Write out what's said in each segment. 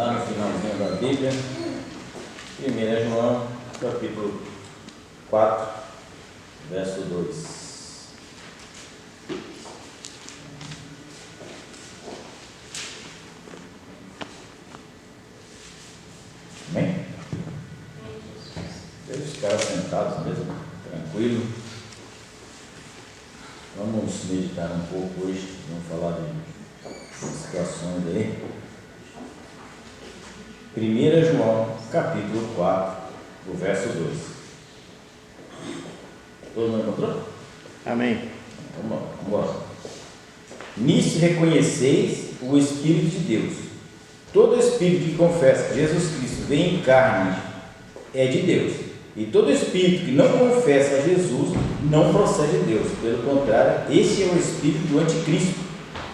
lá no finalzinho da Bíblia, 1 João, capítulo 4, verso 2. Amém? Deixa os caras sentados mesmo, tranquilo. Vamos meditar um pouco hoje, vamos falar de situações aí. 1 João, capítulo 4, o verso 2. Todo mundo encontrou? Amém. Vamos embora. Nisso reconheceis o Espírito de Deus. Todo Espírito que confessa que Jesus Cristo vem em carne é de Deus. E todo Espírito que não confessa a Jesus não procede de Deus. Pelo contrário, esse é o Espírito do Anticristo,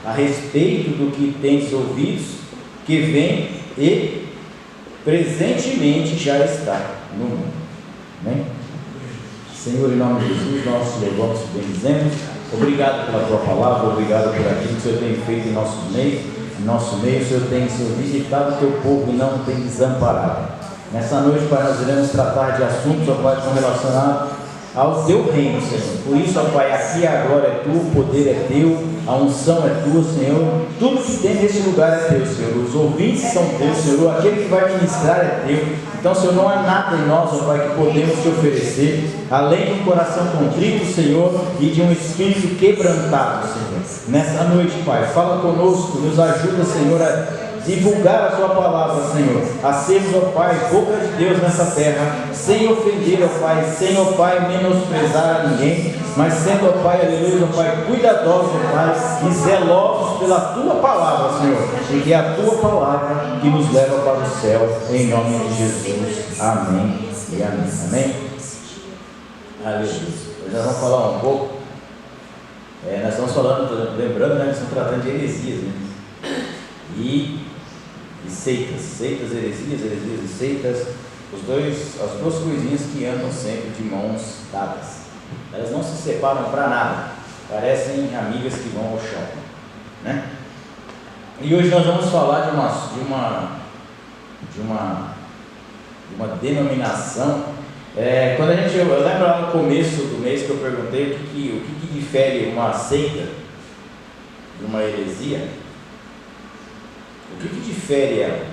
a respeito do que tens ouvidos, que vem e presentemente já está no mundo. Amém? Senhor, em nome de Jesus, nós te louvamos e bendizemos. Obrigado pela tua palavra, obrigado por aquilo que o Senhor tem feito em nosso meio. Em nosso meio, o Senhor tem visitado o teu povo e não tem desamparado. Nessa noite, Pai, nós iremos tratar de assuntos, ó Pai, que são relacionados ao teu reino, Senhor. Por isso, ó Pai, aqui e agora é tu, o poder é teu, a unção é tua, Senhor. Tudo que tem nesse lugar é teu, Senhor. Os ouvintes são teus, Senhor. Aquele que vai ministrar é teu. Então, Senhor, não há nada em nós, ó Pai, que podemos te oferecer, além de um coração contrito, Senhor, e de um espírito quebrantado, Senhor. Nessa noite, Pai, fala conosco, nos ajuda, Senhor, a divulgar a tua palavra, Senhor, a sermos, ó Pai, boca de Deus nessa terra, sem ofender, ó Pai, sem, ó Pai, menosprezar a ninguém, mas sendo, ó Pai, aleluia, ó Pai, cuidadosos, ó Pai, e zelosos pela tua palavra, Senhor, porque é a tua palavra que nos leva para o céu, em nome de Jesus. Amém e amém. Amém? Aleluia. Hoje nós vamos falar um pouco, nós estamos falando, lembrando, né, que estamos tratando de heresias, né? E seitas, heresias e seitas, as duas coisinhas que andam sempre de mãos dadas. Elas não se separam para nada, parecem amigas que vão ao shopping, né? E hoje nós vamos falar de uma denominação. Quando eu lembro lá no começo do mês que eu perguntei o que difere uma seita de uma heresia. O que difere ela?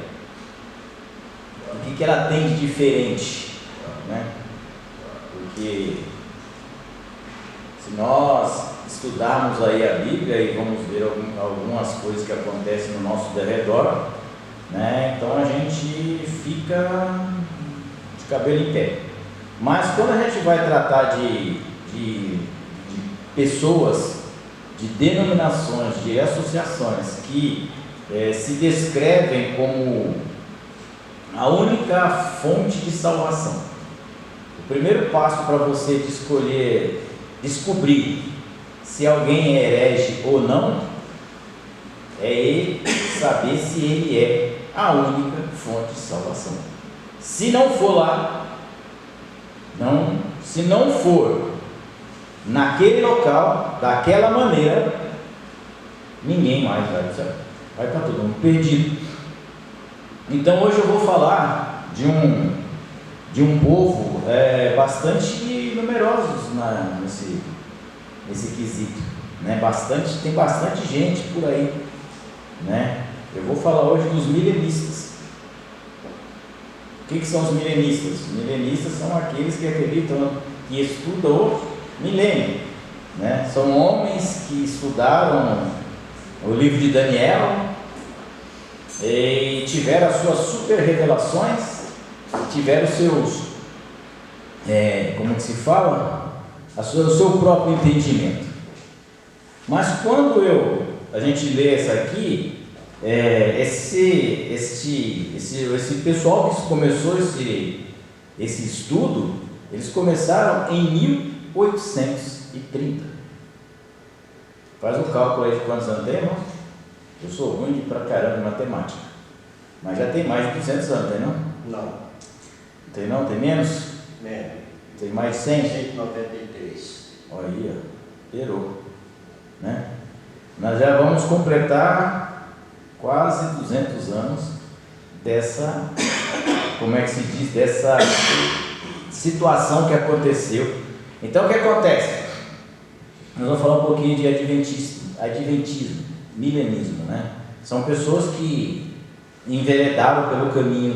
O que ela tem de diferente, né? Porque se nós estudarmos aí a Bíblia e vamos ver algumas coisas que acontecem no nosso derredor, né? Então a gente fica de cabelo em pé. Mas quando a gente vai tratar de pessoas, de denominações, de associações que se descrevem como a única fonte de salvação. O primeiro passo para você descobrir se alguém é herege ou não é saber se ele é a única fonte de salvação. Se não for lá, se não for naquele local, daquela maneira, ninguém mais vai para o céu. Vai para todo mundo perdido. Então hoje eu vou falar de um povo bastante numerosos nesse quesito, né? Tem bastante gente por aí, né? Eu vou falar hoje dos milenistas. O que são os milenistas? Os milenistas são aqueles que acreditam, que estudam o milênio, né? São homens que estudaram o livro de Daniel e tiveram as suas super revelações, tiveram os seus, como que se fala? O seu próprio entendimento. Mas quando a gente lê essa aqui, esse pessoal que começou esse estudo, eles começaram em 1830. Faz um cálculo aí de quantos anos tem, irmão? Eu sou ruim pra caramba em matemática. Mas já tem mais de 200 anos, tem não? Não. Tem não? Tem menos? Menos. Tem mais de 100? 193. Olha aí, perou, né? Nós já vamos completar quase 200 anos dessa, como é que se diz, dessa situação que aconteceu. Então o que acontece? Nós vamos falar um pouquinho de adventismo, milenismo, né? São pessoas que enveredaram pelo caminho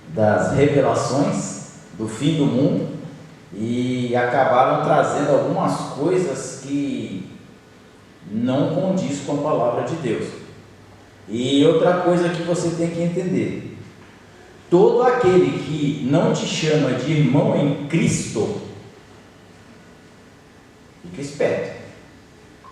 das revelações do fim do mundo e acabaram trazendo algumas coisas que não condiz com a palavra de Deus. E outra coisa que você tem que entender: todo aquele que não te chama de irmão em Cristo, fica esperto.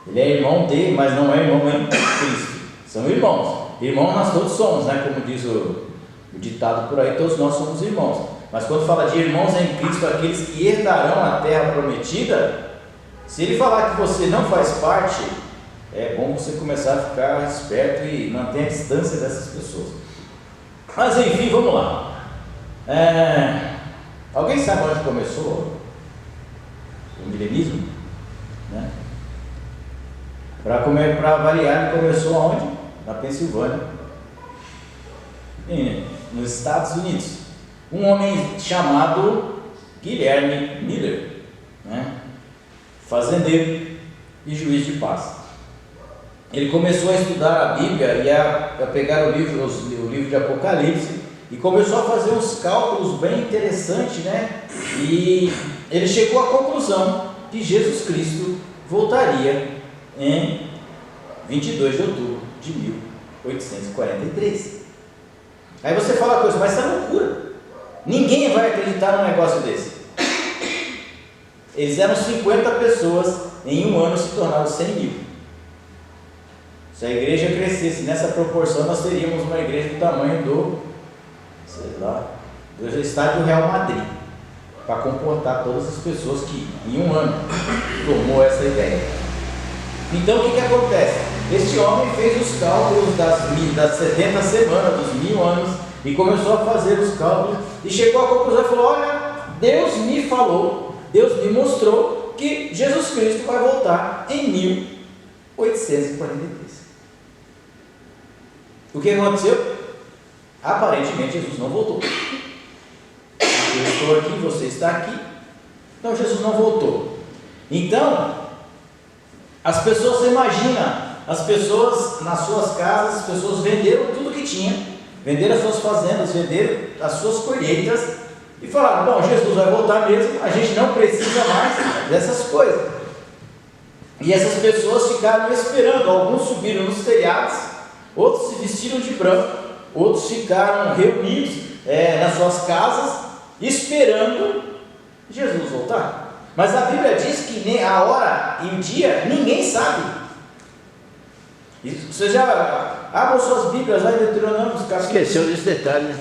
Ele é irmão de, mas não é irmão em Cristo. São irmãos. Irmãos nós todos somos, né? Como diz o ditado por aí, todos nós somos irmãos. Mas quando fala de irmãos em Cristo, aqueles que herdarão a terra prometida, se ele falar que você não faz parte, é bom você começar a ficar esperto e manter a distância dessas pessoas. Mas enfim, vamos lá. Alguém sabe onde começou o milenismo? Né? Para variar, ele começou aonde? Na Pensilvânia, nos Estados Unidos. Um homem chamado Guilherme Miller, né? Fazendeiro e juiz de paz. Ele começou a estudar a Bíblia e a pegar o livro de Apocalipse e começou a fazer uns cálculos bem interessantes, né? E ele chegou à conclusão que Jesus Cristo voltaria em 22 de outubro de 1843. Aí você fala coisa, mas isso é loucura. Ninguém vai acreditar num negócio desse. Eles eram 50 pessoas, em um ano se tornaram 100 mil. Se a igreja crescesse nessa proporção, nós teríamos uma igreja do tamanho do estádio do Real Madrid, para comportar todas as pessoas que em um ano tomou essa ideia. Então o que acontece? Este homem fez os cálculos das 70 semanas, dos 1000 anos, e começou a fazer os cálculos, e chegou à conclusão e falou: olha, Deus me falou, Deus me mostrou que Jesus Cristo vai voltar em 1843. O que aconteceu? Aparentemente Jesus não voltou. Eu estou aqui, você está aqui, então Jesus não voltou. Então, as pessoas, você imagina, as pessoas nas suas casas, as pessoas venderam tudo que tinha, venderam as suas fazendas, venderam as suas colheitas e falaram: bom, Jesus vai voltar mesmo, a gente não precisa mais dessas coisas. E essas pessoas ficaram esperando, alguns subiram nos telhados, outros se vestiram de branco, outros ficaram reunidos nas suas casas, esperando Jesus voltar. Mas a Bíblia diz que nem a hora e o dia ninguém sabe. Você já abram suas Bíblias lá em Deuteronômio. Esqueceu desse detalhe, né?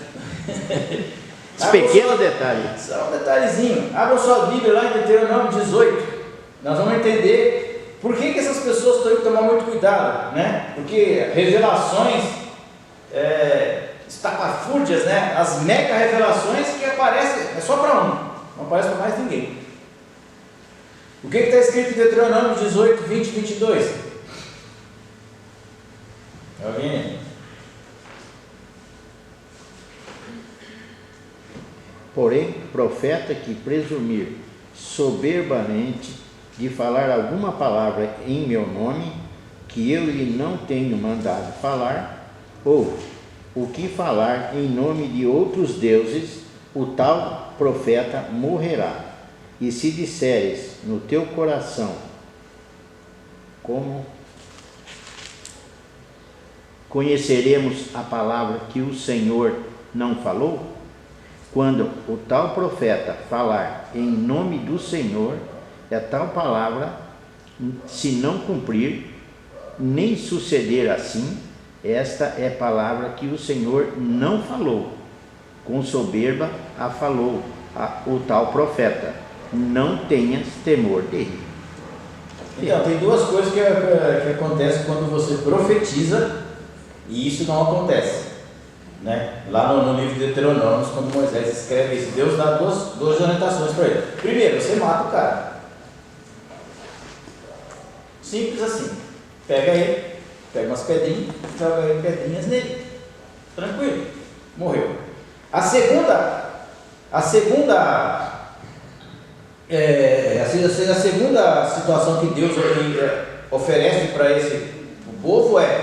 Esse pequeno detalhe. Só um detalhezinho. Abram sua Bíblia lá em Deuteronômio 18. Nós vamos entender por que essas pessoas têm que tomar muito cuidado, né? Porque revelações estapafúrdias, né? As mega revelações que aparecem é só para um, não aparece para mais ninguém. O que está escrito em Deuteronômio 18, 20 e 22? Alguém? Porém, profeta que presumir soberbamente de falar alguma palavra em meu nome, que eu lhe não tenho mandado falar, ou o que falar em nome de outros deuses, o tal profeta morrerá. E se disseres no teu coração, como conheceremos a palavra que o Senhor não falou? Quando o tal profeta falar em nome do Senhor, a tal palavra, se não cumprir, nem suceder assim, esta é palavra que o Senhor não falou. Com soberba a falou o tal profeta. Não tenhas temor dele. Então, tem duas coisas que acontecem quando você profetiza e isso não acontece, né? Lá no livro de Deuteronômio, quando Moisés escreve isso, Deus dá duas orientações para ele. Primeiro, você mata o cara. Simples assim. Pega ele, pega umas pedrinhas, joga pedrinhas nele. Tranquilo. morreu. A segunda situação que Deus oferece para esse povo é: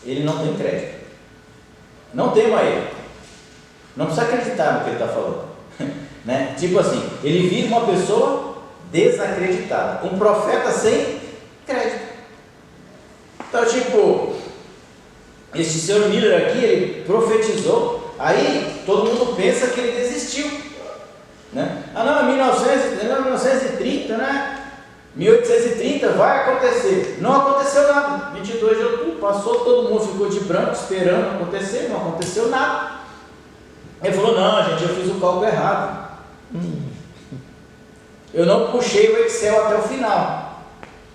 ele não tem crédito. Não tema ele. Não precisa acreditar no que ele está falando. Né? Tipo assim, ele vira uma pessoa desacreditada, um profeta sem crédito. Então, tipo, este Sr. Miller aqui, ele profetizou, aí todo mundo pensa que ele desistiu, né? Ah não, 1930, né? 1830 vai acontecer. Não aconteceu nada. 22 de outubro passou, todo mundo ficou de branco esperando acontecer, não aconteceu nada. Ele falou: não, gente, eu fiz o cálculo errado. Eu não puxei o Excel até o final.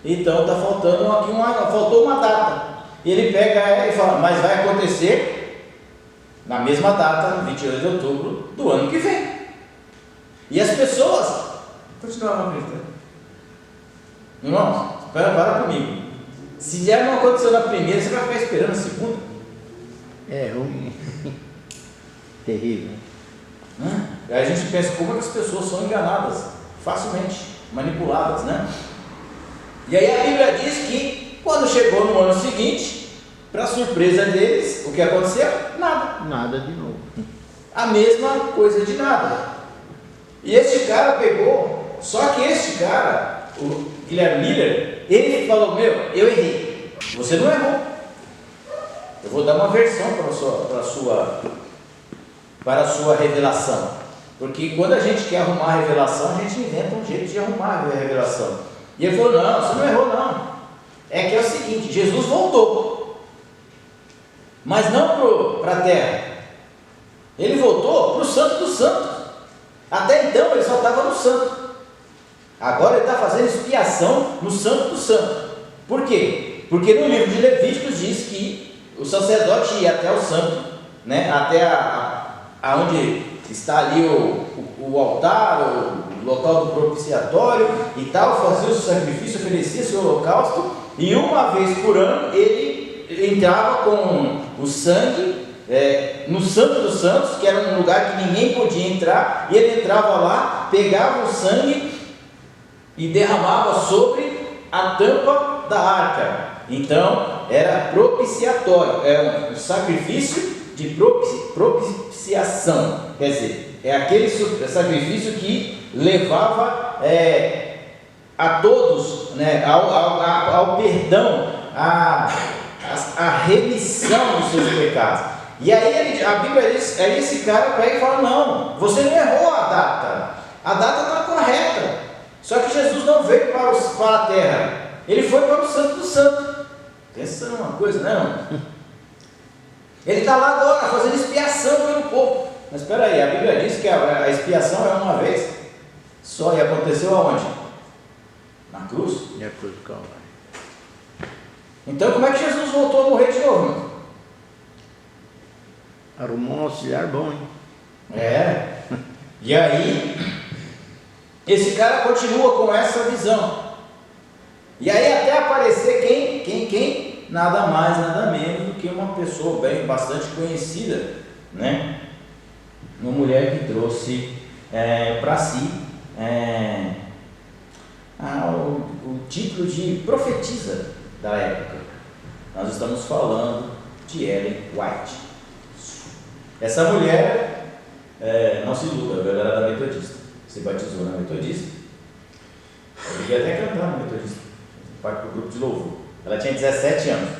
Então está faltando aqui faltou uma data. E ele pega e fala: mas vai acontecer na mesma data, 22 de outubro do ano que vem. E as pessoas continuaram acreditando. Irmãos, para comigo. Se já não aconteceu na primeira, você vai ficar esperando a segunda? É ruim. Terrível. Aí a gente pensa: como é que as pessoas são enganadas, facilmente manipuladas, né? E aí a Bíblia diz que quando chegou no ano seguinte, para surpresa deles, o que aconteceu? Nada de novo. A mesma coisa de nada. E este cara pegou, só que este cara, o Guilherme Miller, ele falou: meu, eu errei. Você não errou. Eu vou dar uma versão para a sua revelação. Porque quando a gente quer arrumar a revelação, a gente inventa um jeito de arrumar a revelação. E ele falou: não, você não errou não. É que é o seguinte: Jesus voltou, mas não para a terra. Ele voltou para o Santo dos Santos. Até então ele só estava no Santo. Agora ele está fazendo expiação no Santo dos Santos. Por quê? Porque no livro de Levíticos diz que o sacerdote ia até o santo, né? Até aonde está ali o altar, o local do propiciatório e tal, fazia o sacrifício, oferecia seu holocausto, e uma vez por ano ele entrava com o sangue no Santo dos Santos, que era um lugar que ninguém podia entrar, e ele entrava lá, pegava o sangue e derramava sobre a tampa da arca. Então era propiciatório, era um sacrifício de propiciação, quer dizer, é aquele sacrifício que levava a todos, né, ao perdão, a remissão dos seus pecados. E aí a Bíblia diz, aí esse cara pega e fala: não, você não errou a data está correta, só que Jesus não veio para a terra, ele foi para o Santo dos Santos. Pensa numa coisa, não? Ele está lá agora fazendo expiação pelo povo. Mas espera aí, a Bíblia diz que a expiação é uma vez só, e aconteceu aonde? Na cruz? Na cruz do Calvário. Então como é que Jesus voltou a morrer de novo, irmão? Arrumou um auxiliar bom, hein? E aí esse cara continua com essa visão. E aí até aparecer quem? Nada mais, nada menos do que uma pessoa bastante conhecida, né? Uma mulher que trouxe para si o título de profetisa da época. Nós estamos falando de Ellen White. Essa mulher, não se iluda, ela era da Metodista, se batizou na Metodista. Eu ia até cantar na Metodista, parte do grupo de louvor. Ela tinha 17 anos.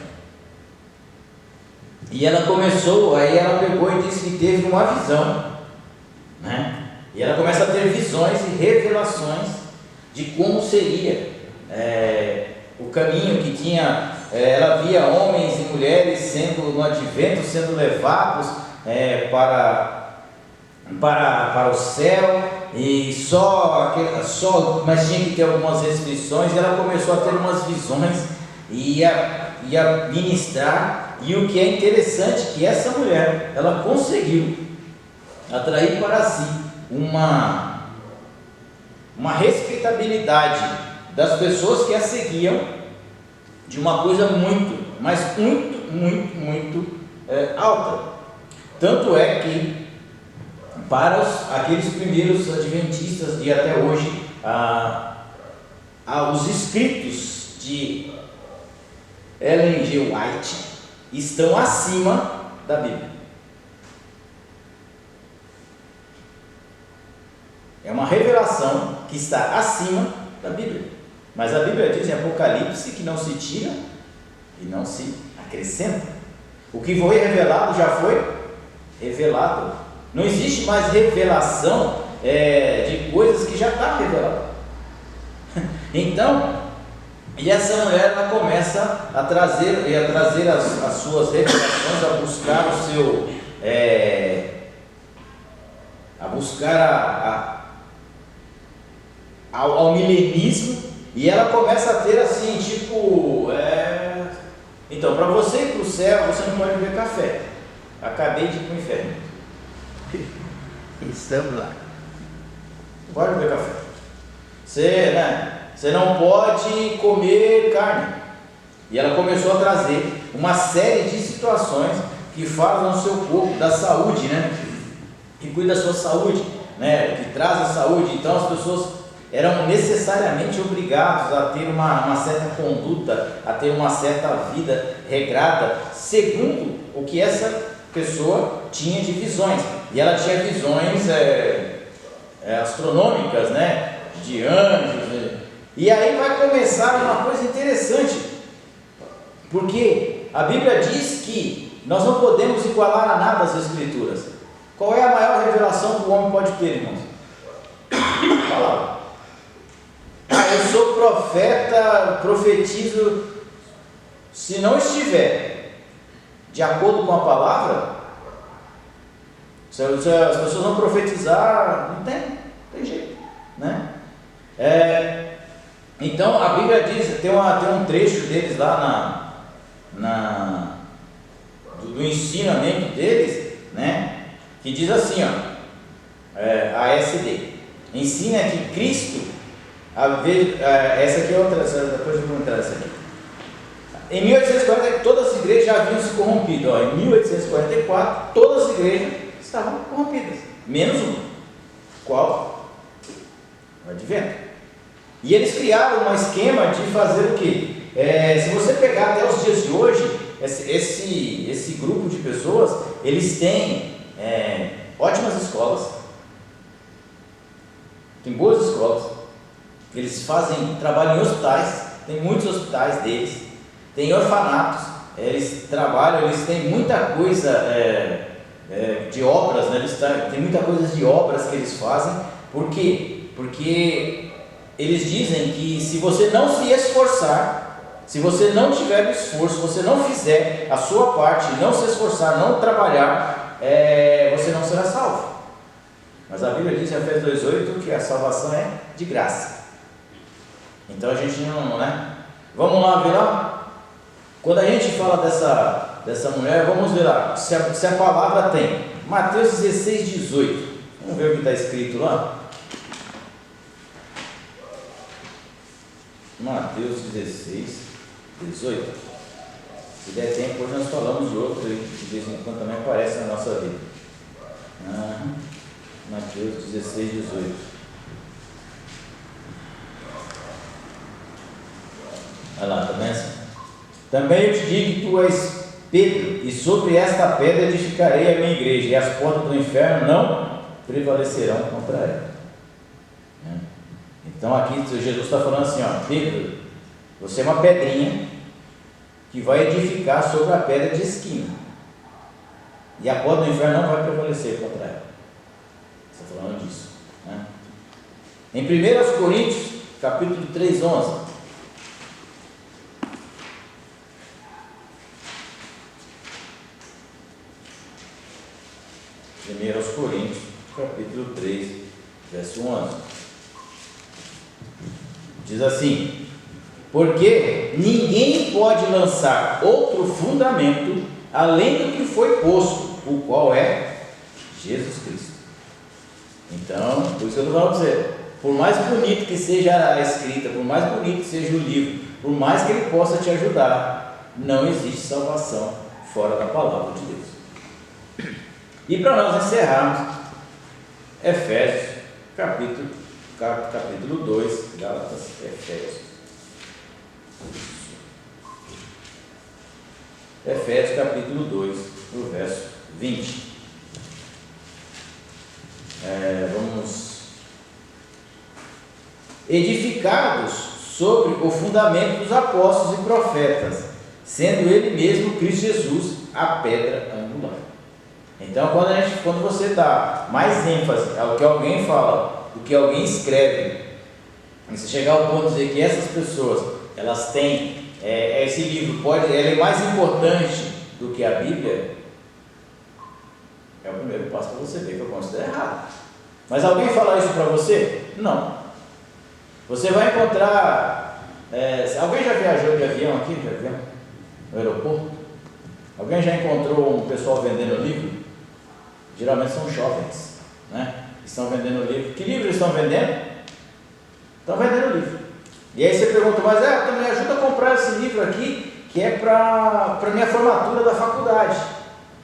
E ela começou, aí ela pegou e disse que teve uma visão, né? E ela começa a ter visões e revelações de como seria o caminho que tinha. Ela via homens e mulheres no advento, sendo levados para o céu, e mas tinha que ter algumas restrições. E ela começou a ter umas visões e ia ministrar. E o que é interessante, que essa mulher, ela conseguiu atrair para si uma respeitabilidade das pessoas que a seguiam, de uma coisa muito, mas muito alta. Tanto é que, para aqueles primeiros adventistas de até hoje, os escritos de Ellen G. White estão acima da Bíblia. É uma revelação que está acima da Bíblia. Mas a Bíblia diz em Apocalipse que não se tira e não se acrescenta. O que foi revelado já foi revelado. Não existe mais revelação de coisas que já está revelado. Então, e essa mulher ela começa a trazer as suas revelações, a buscar o seu, a buscar ao milenismo, e ela começa a ter assim, tipo, então, para você ir para o céu, você não pode beber café. Acabei de ir para o inferno. Estamos lá. Não pode beber café. Você não pode comer carne. E ela começou a trazer uma série de situações que falam no seu corpo, da saúde, né? Que cuida da sua saúde, né? Que traz a saúde. Então as pessoas eram necessariamente obrigados a ter uma certa conduta, a ter uma certa vida regrada, segundo o que essa pessoa tinha de visões. E ela tinha visões astronômicas, né? De anjos. E aí vai começar uma coisa interessante, porque a Bíblia diz que nós não podemos igualar a nada as Escrituras. Qual é a maior revelação que o homem pode ter, irmãos? A palavra. Eu sou profeta, profetizo. Se não estiver de acordo com a palavra, se as pessoas vão profetizar, não tem jeito, né? Então a Bíblia diz, tem um trecho deles lá do ensinamento deles, né? Que diz assim, a ASD ensina que Cristo, essa aqui é outra, depois eu vou entrar nessa aqui. Em 1840 todas as igrejas já haviam se corrompido. Em 1844 todas as igrejas estavam corrompidas, menos uma. Qual? O Advento. E eles criaram um esquema de fazer o quê? Se você pegar até os dias de hoje, esse grupo de pessoas, eles têm ótimas escolas, tem boas escolas, eles trabalham em hospitais, tem muitos hospitais deles, tem orfanatos, eles trabalham, eles têm muita coisa de obras, né? Tem muita coisa de obras que eles fazem. Por quê? Porque eles dizem que se você não se esforçar, se você não tiver esforço, se você não fizer a sua parte, não se esforçar, não trabalhar, você não será salvo. Mas a Bíblia diz em Efésios 2,8 que a salvação é de graça. Então a gente não, né? Vamos lá ver lá? Quando a gente fala dessa mulher, vamos ver lá, se a palavra tem Mateus 16, 18. Vamos ver o que está escrito lá. Mateus 16, 18. Se der tempo, hoje nós falamos de outro aí, que de vez em quando também aparece na nossa vida. Mateus 16, 18. Olha lá, está bem assim? Também eu te digo que tu és Pedro, e sobre esta pedra edificarei a minha igreja, e as portas do inferno não prevalecerão contra ela. Então aqui Jesus está falando assim, Pedro, você é uma pedrinha que vai edificar sobre a pedra de esquina, e a porta do inferno não vai prevalecer contra ela. Está falando disso, né? Em 1 Coríntios, capítulo 3, 11. 1 Coríntios, capítulo 3, verso 11. Diz assim: porque ninguém pode lançar outro fundamento além do que foi posto, o qual é Jesus Cristo. Então, por isso que eu estou falando para você, por mais bonito que seja a escrita, por mais bonito que seja o livro, por mais que ele possa te ajudar, não existe salvação fora da palavra de Deus. E para nós encerrarmos, Efésios, capítulo 2, Gálatas, Efésios. Efésios, capítulo 2, no verso 20. Vamos. Edificados sobre o fundamento dos apóstolos e profetas, sendo ele mesmo Cristo Jesus a pedra angular. Então, quando você dá mais ênfase ao que alguém fala, do que alguém escreve, e você chegar ao ponto de dizer que essas pessoas, elas têm, esse livro ele é mais importante do que a Bíblia, é o primeiro passo para você ver que eu considero errado. Mas alguém fala isso para você? Não. Você vai encontrar, alguém já viajou de avião aqui, no aeroporto? Alguém já encontrou um pessoal vendendo livro? Geralmente são jovens, né? Estão vendendo livro. Que livro eles estão vendendo? Estão vendendo livro. E aí você pergunta, mas me ajuda a comprar esse livro aqui, que é para minha formatura da faculdade.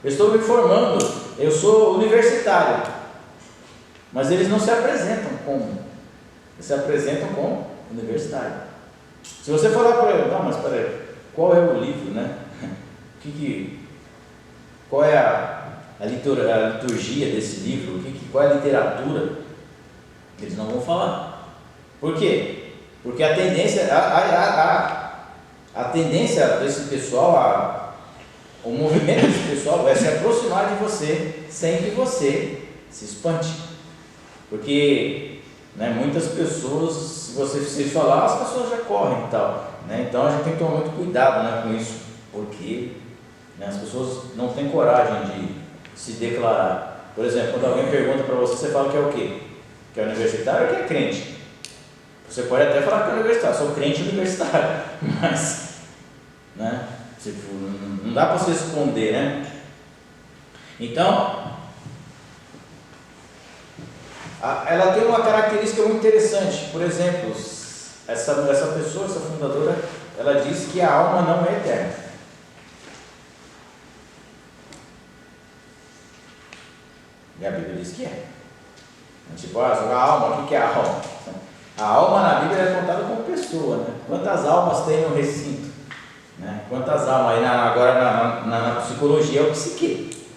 Eu estou me formando, eu sou universitário. Mas eles não se apresentam como. Eles se apresentam como universitário. Se você falar para ele, não, mas peraí, qual é o livro, né? Qual é a liturgia desse livro? Qual é a literatura? Eles não vão falar. Por quê? Porque a tendência desse pessoal, o movimento desse pessoal vai se aproximar de você sem que você se espante. Porque, né, muitas pessoas, se você falar, as pessoas já correm e tal, né? Então a gente tem que tomar muito cuidado, né, com isso, porque, né, as pessoas não têm coragem de se declarar. Por exemplo, quando alguém pergunta para você, você fala que é o quê? Que é universitário ou que é crente? Você pode até falar que é universitário, sou crente universitário, mas, né, tipo, não dá para você esconder, né? Então, ela tem uma característica muito interessante. Por exemplo, essa pessoa, essa fundadora, ela diz que a alma não é eterna. E a Bíblia diz que é. Tipo, a alma, o que é a alma? A alma na Bíblia é contada como pessoa, né? Quantas almas tem no recinto? Né? Quantas almas? Aí agora na psicologia é o psique.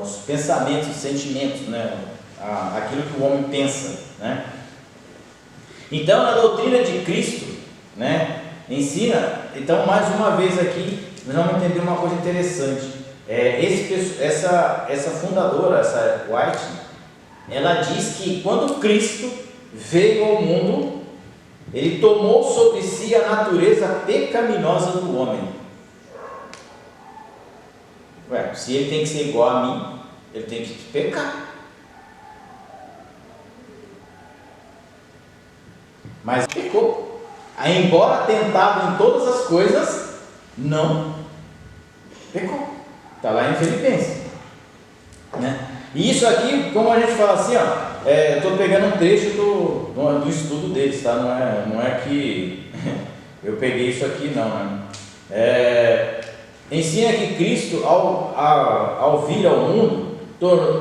Os pensamentos, os sentimentos, né? Aquilo que o homem pensa, né? Então, na doutrina de Cristo, né, ensina. Então, mais uma vez aqui, nós vamos entender uma coisa interessante. Essa fundadora, essa White, ela diz que quando Cristo veio ao mundo, ele tomou sobre si a natureza pecaminosa do homem. Se ele tem que ser igual a mim, ele tem que pecar. Mas pecou. Embora tentado em todas as coisas, não pecou. Está lá em Filipenses, né? E isso aqui, como a gente fala assim, eu estou pegando um trecho do estudo deles, tá? Não é que eu peguei isso aqui, não, né? Ensina que Cristo, ao vir ao mundo,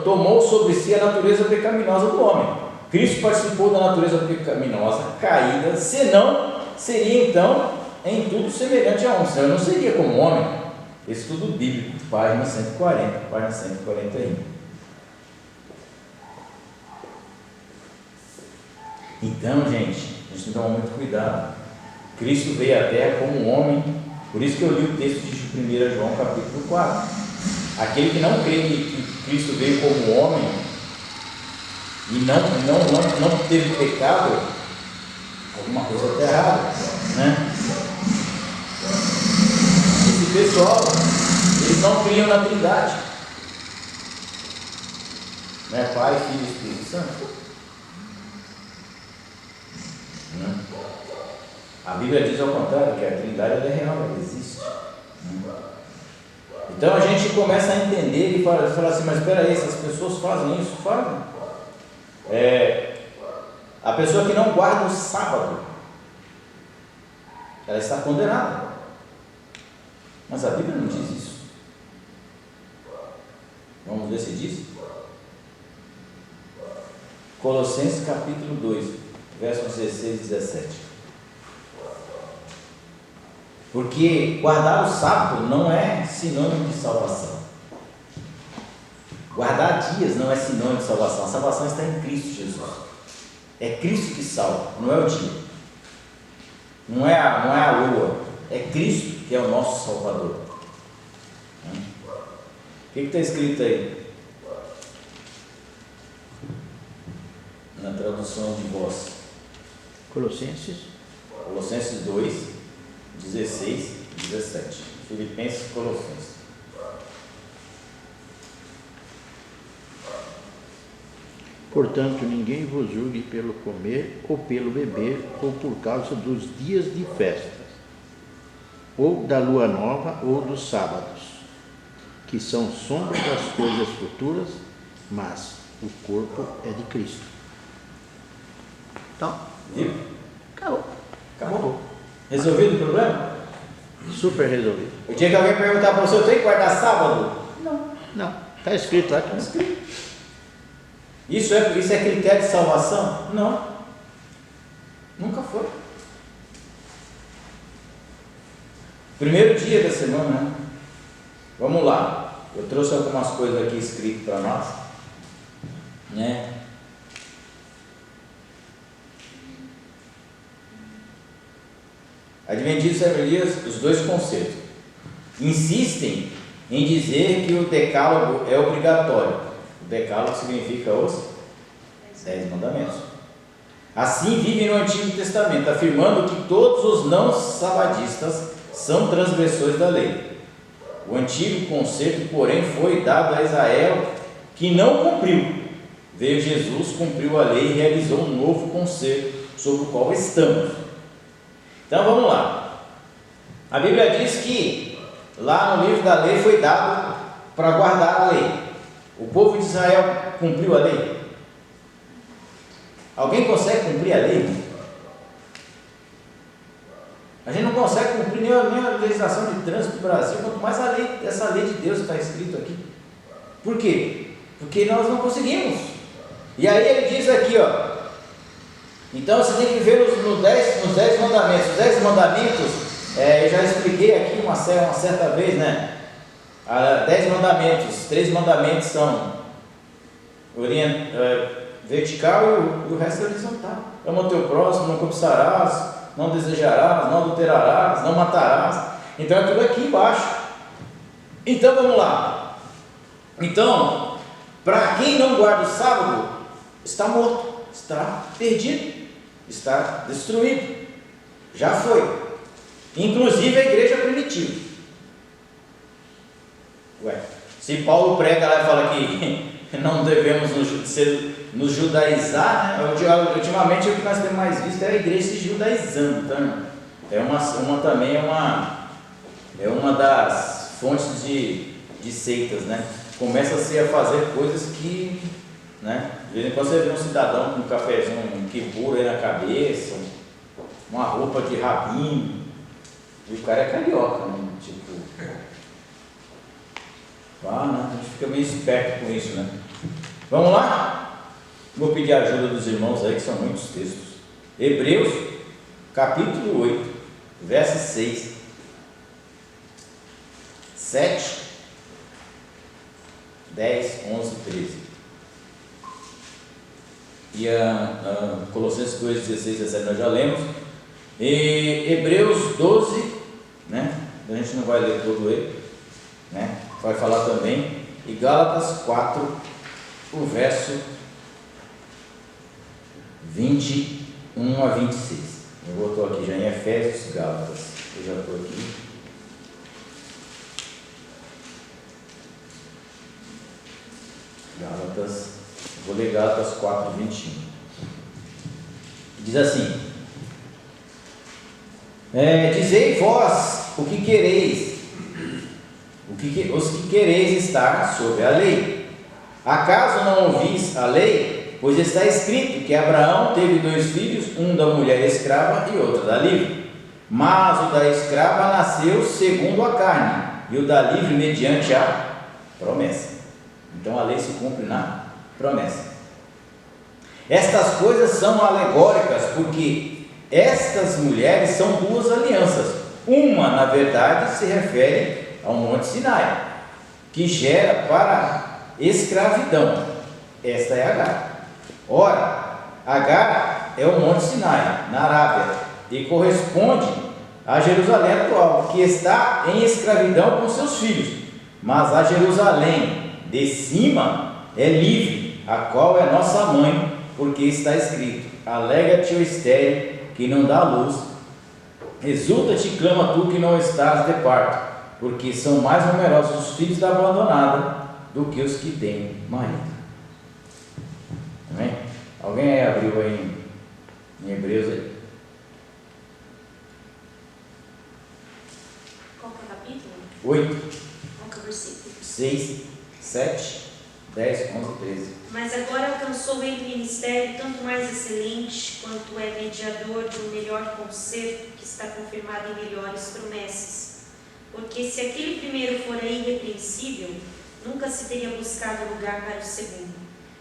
tomou sobre si a natureza pecaminosa do homem. Cristo participou da natureza pecaminosa caída, senão seria então em tudo semelhante a homem, senão não seria como homem. Estudo bíblico, página 140, página 141. Então, gente, a gente tem que tomar muito cuidado. Cristo veio à terra como homem, por isso que eu li o texto de 1 João capítulo 4. Aquele que não crê que Cristo veio como homem e não teve pecado, alguma coisa está errada, né? Esse pessoal, eles não criam na Trindade, né? Pai, Filho e Espírito Santo, né? A Bíblia diz ao contrário, que a Trindade é real, ela existe, né? Então a gente começa a entender e fala assim, mas espera aí, essas pessoas fazem isso? Fazem. A pessoa que não guarda o sábado, ela está condenada. Mas a Bíblia não diz isso. Vamos Vamos ver se diz. Colossenses capítulo 2, versos 16 e 17. Porque guardar o sábado não é sinônimo de salvação. Guardar dias não é sinônimo de salvação. A salvação está em Cristo Jesus. É Cristo que salva, não é o dia. Não é a lua. É Cristo que é o nosso Salvador. O que está escrito aí? Na tradução de voz. Colossenses 2, 16 e 17. Filipenses e Colossenses. Portanto, ninguém vos julgue pelo comer ou pelo beber, ou por causa dos dias de festas, ou da lua nova, ou dos sábados, que são sombra das coisas futuras, mas o corpo é de Cristo. Então, Viu? Acabou. Resolvido o problema? Super resolvido. O dia que alguém perguntar para você, eu tenho que guardar sábado? Não, está escrito lá que não. Isso é critério de salvação? Não. Nunca foi. Primeiro dia da semana, né? Vamos lá. Eu trouxe algumas coisas aqui escritas para nós, né? Adventistas e Assembleias, os dois conceitos, insistem em dizer que o decálogo é obrigatório. O decálogo significa os 10 mandamentos. Assim vivem no Antigo Testamento, afirmando que todos os não sabadistas são transgressores da lei. O antigo conceito, porém, foi dado a Israel, que não cumpriu. Veio Jesus, cumpriu a lei e realizou um novo conceito sobre o qual estamos. Então vamos lá. A Bíblia diz que lá no livro da lei foi dado para guardar a lei. O povo de Israel cumpriu a lei? Alguém consegue cumprir a lei? A gente não consegue cumprir nem a legislação de trânsito do Brasil, quanto mais a lei, essa lei de Deus que está escrito aqui. Por quê? Porque nós não conseguimos. E aí ele diz aqui, ó. Então você tem que ver nos 10 mandamentos. Os 10 mandamentos, eu já expliquei aqui uma certa vez, né? 10 mandamentos, 3 mandamentos são vertical e o resto é horizontal. Ama o teu próximo, não cobiçarás, não desejarás, não adulterarás, não matarás. Então é tudo aqui embaixo. Então vamos lá. Então, para quem não guarda o sábado, está morto, está perdido, está destruído. Já foi. Inclusive a igreja primitiva. Se Paulo prega lá e fala que não devemos nos judaizar, né? Ultimamente o que nós temos mais visto é a igreja se judaizando, tá? É uma das fontes de seitas, né? Começa-se a fazer coisas que, né? De vez em quando você vê um cidadão com um cafezinho, um kibura aí na cabeça, uma roupa de rabino, e o cara é carioca, né? Tipo, né? A gente fica meio esperto com isso, né? Vamos lá? Vou pedir a ajuda dos irmãos aí, que são muitos textos. Hebreus, capítulo 8, versos 6, 7, 10, 11 e 13. E Colossenses 2, 16 e 17 nós já lemos. E Hebreus 12, né? A gente não vai ler todo ele, né? Vai falar também. E Gálatas 4, o verso 21 a 26. Eu estou aqui já em Efésios, Gálatas. Eu já estou aqui. Gálatas, vou ler Gálatas 4, 21. Diz assim: dizei vós o que quereis, os que quereis estar sob a lei. Acaso não ouvis a lei? Pois está escrito que Abraão teve 2 filhos, um da mulher escrava e outro da livre. Mas o da escrava nasceu segundo a carne, e o da livre mediante a promessa. Então a lei se cumpre na promessa. Estas coisas são alegóricas, porque estas mulheres são duas alianças. Uma, na verdade, se refere ao Monte Sinai, que gera para escravidão. Esta é Agar. Ora, Agar é o Monte Sinai, na Arábia, e corresponde a Jerusalém atual, que está em escravidão com seus filhos. Mas a Jerusalém de cima é livre, a qual é nossa mãe, porque está escrito: alegra-te, ó estéril, que não dá luz, exulta-te, clama tu que não estás de parto, porque são mais numerosos os filhos da abandonada do que os que têm marido. Amém? Alguém aí abriu aí em Hebreus aí? Qual que é o capítulo? 8, Qual que é o versículo? 6, 7, 10, 11, 13. Mas agora alcançou ele ministério tanto mais excelente, quanto é mediador de um melhor concerto, que está confirmado em melhores promessas. Porque se aquele primeiro fora irrepreensível, nunca se teria buscado lugar para o segundo.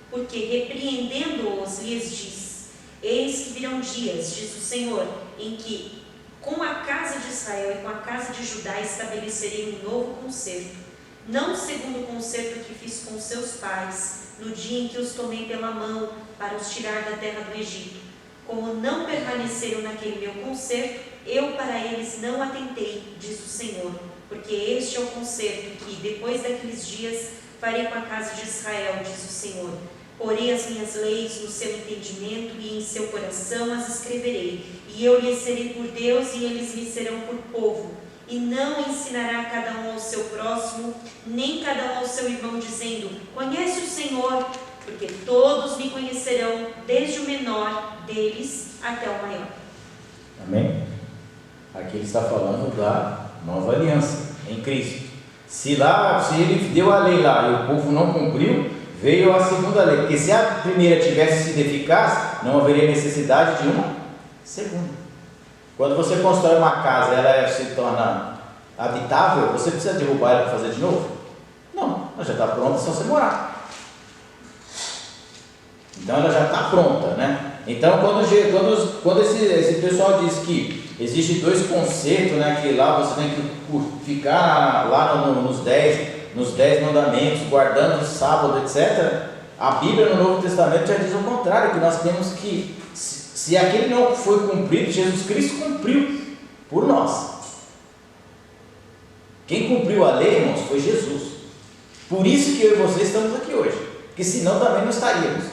Porque repreendendo-os lhes diz: eis que virão dias, diz o Senhor, em que com a casa de Israel e com a casa de Judá estabelecerei um novo concerto, não segundo o concerto que fiz com seus pais, no dia em que os tomei pela mão para os tirar da terra do Egito. Como não permaneceram naquele meu concerto, eu para eles não atentei, diz o Senhor, porque este é o concerto que, depois daqueles dias, farei com a casa de Israel, diz o Senhor. Porei as minhas leis no seu entendimento e em seu coração as escreverei, e eu lhes serei por Deus e eles me serão por povo. E não ensinará cada um ao seu próximo, nem cada um ao seu irmão, dizendo: conhece o Senhor, porque todos me conhecerão, desde o menor deles até o maior. Amém? Aqui ele está falando da nova aliança em Cristo. Se ele deu a lei lá e o povo não cumpriu, veio a segunda lei, porque se a primeira tivesse sido eficaz, não haveria necessidade de uma segunda. Quando você constrói uma casa, ela se torna habitável, você precisa derrubar ela para fazer de novo? Não, ela já está pronta, é só você morar. Então ela já está pronta, né? Então quando esse pessoal diz que existe dois concertos, né, que lá você tem que ficar lá nos 10 mandamentos, guardando o sábado, etc. A Bíblia no Novo Testamento já diz o contrário, que nós temos que, se aquele não foi cumprido, Jesus Cristo cumpriu por nós. Quem cumpriu a lei, irmãos, foi Jesus. Por isso que eu e você estamos aqui hoje, porque senão também não estaríamos.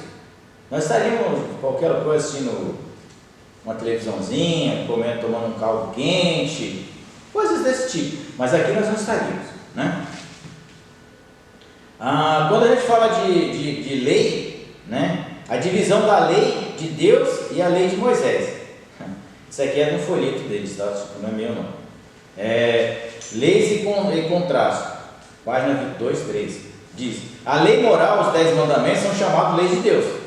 Nós estaríamos qualquer coisa assistindo uma televisãozinha, comendo, tomando um caldo quente, coisas desse tipo, mas aqui nós não estaríamos, né? Quando a gente fala de lei, né, a divisão da lei de Deus e a lei de Moisés, isso aqui é no folheto deles, tá? Não é meu não. Leis e contraste, página 2, 3, diz: a lei moral, os 10 mandamentos são chamados leis de Deus,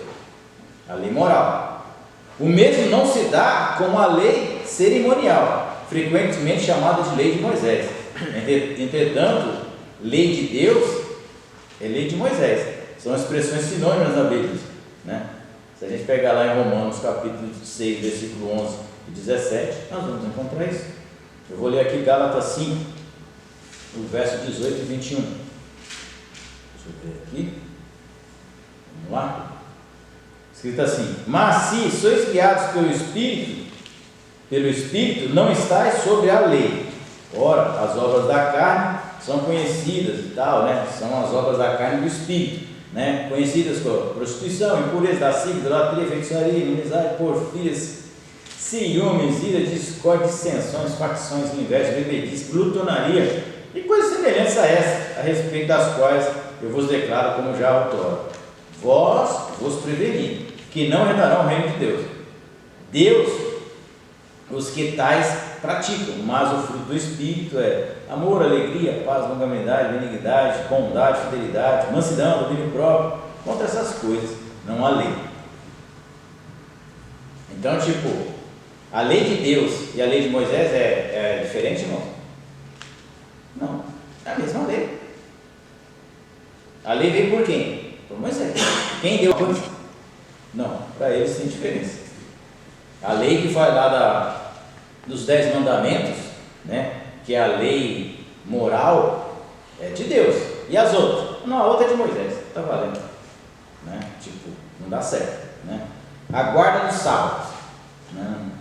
a lei moral. O mesmo não se dá com a lei cerimonial, frequentemente chamada de lei de Moisés. Entretanto, lei de Deus é lei de Moisés, são expressões sinônimas na Bíblia, né? Se a gente pegar lá em Romanos capítulo 6, versículo 11 e 17, nós vamos encontrar isso. Eu vou ler aqui Gálatas 5, o verso 18 e 21. Deixa eu ver aqui. Vamos lá. Escrito assim: mas se sois guiados pelo Espírito, não estáis sobre a lei. Ora, as obras da carne são conhecidas e tal, né? São as obras da carne e do Espírito, né? Conhecidas como prostituição, impureza, lascívia, idolatria, feitiçaria, inimizade, porfias, ciúmes, ira, discórdia, dissensões, facções, inveja, bebedice, glutonaria e coisas semelhantes a essa, a respeito das quais eu vos declaro como já outrora. Vós vos preveni que não herdarão o reino de Deus. Deus, os que tais praticam, mas o fruto do Espírito é amor, alegria, paz, longanimidade, benignidade, bondade, fidelidade, mansidão, domínio próprio. Contra essas coisas não há lei. Então, a lei de Deus e a lei de Moisés é diferente, irmão? Não, é a mesma lei. A lei veio por quem? Por Moisés. Quem deu a coisa? Não, para eles tem diferença. A lei que foi lá dos 10 mandamentos, né, que é a lei moral, é de Deus. E as outras? Não, a outra é de Moisés, está valendo. Né? Tipo, não dá certo. Né? A guarda dos sábados. Né?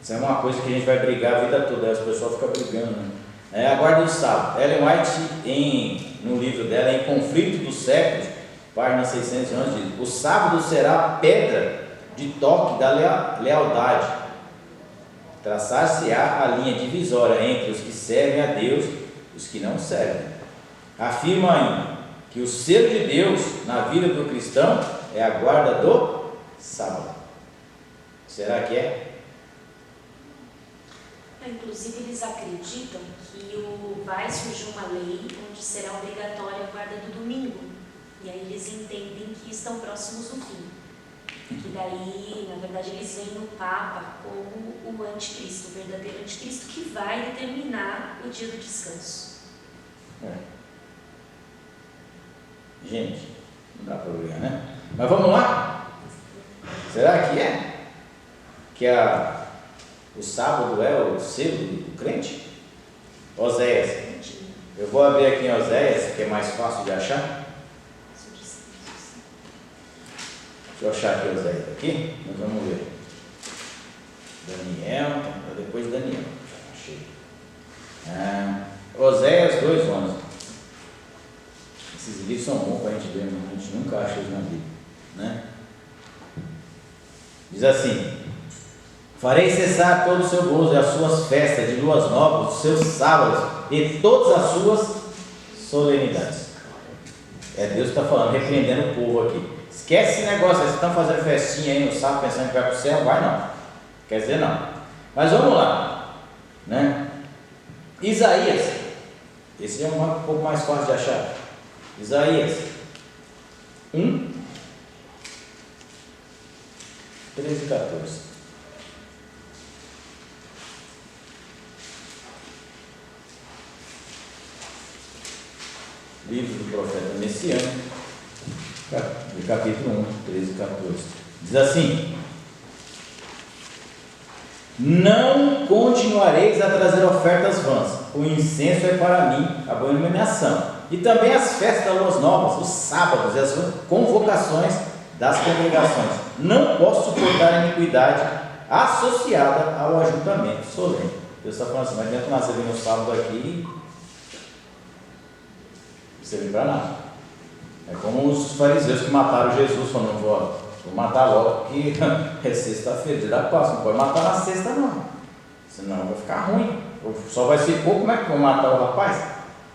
Isso é uma coisa que a gente vai brigar a vida toda, aí as pessoas ficam brigando. Né? É a guarda dos sábados. Ellen White, no livro dela, Em Conflito dos Séculos, página 611, diz: o sábado será a pedra de toque da lealdade. Traçar-se-á a linha divisória entre os que servem a Deus e os que não servem. Afirma ainda que o selo de Deus na vida do cristão é a guarda do sábado. Será que é? Inclusive, eles acreditam que vai surgir uma lei onde será obrigatória a guarda do domingo. E aí eles entendem que estão próximos do fim. Que daí, na verdade, eles veem no Papa como o anticristo, o verdadeiro anticristo, que vai determinar o dia do descanso. Gente, não dá para brigar, né? Mas vamos lá? Será que é? Que o sábado é o selo do crente? Oséias. Eu vou abrir aqui em Oséias, que é mais fácil de achar. Deixa eu achar aqui Oséias aqui, nós vamos ver. Daniel, depois Daniel. Achei. Oséias 2:11. Esses livros são bons para a gente ver, mas a gente nunca acha eles na Bíblia, né? Diz assim: farei cessar todo o seu gozo e as suas festas de luas novas, os seus sábados e todas as suas solenidades. É Deus que está falando, repreendendo o povo aqui. Esquece esse negócio, vocês estão fazendo festinha aí no sábado pensando que vai para o céu? Vai não. Quer dizer, não. Mas vamos lá, né? Isaías, esse é um pouco mais fácil de achar. Isaías 1, 13 e 14. Livro do profeta messiânico, capítulo 1, 13 e 14. Diz assim: não continuareis a trazer ofertas vãs, o incenso é para mim abominação, e também as festas das luas novas, os sábados e as convocações das congregações. Não posso suportar a iniquidade associada ao ajuntamento solene. Deus está falando assim: não adianta nós vir no sábado aqui e servir para nada. É como os fariseus que mataram Jesus, falando: vou matar logo, porque é sexta-feira, dia da Páscoa, não pode matar na sexta não, senão vai ficar ruim, só vai ser pouco. Como é que vão matar o rapaz?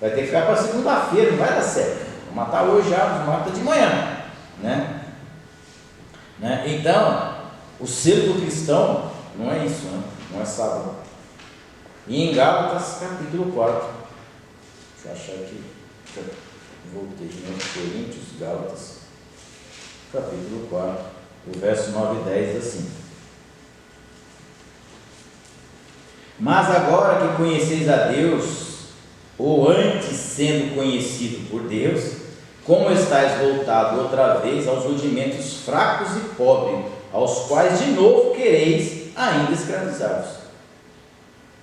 Vai ter que ficar para segunda-feira, não vai dar certo. Vou matar hoje já, mata de manhã, né? Então, o selo do cristão não é isso, né? Não é sábado. E em Gálatas, capítulo 4, deixa eu achar aqui, voltei, né? Coríntios, Gálatas, capítulo 4, o verso 9 e 10 diz assim: mas agora que conheceis a Deus, ou antes sendo conhecido por Deus, como estáis voltado outra vez aos rudimentos fracos e pobres, aos quais de novo quereis ainda escravizar-vos.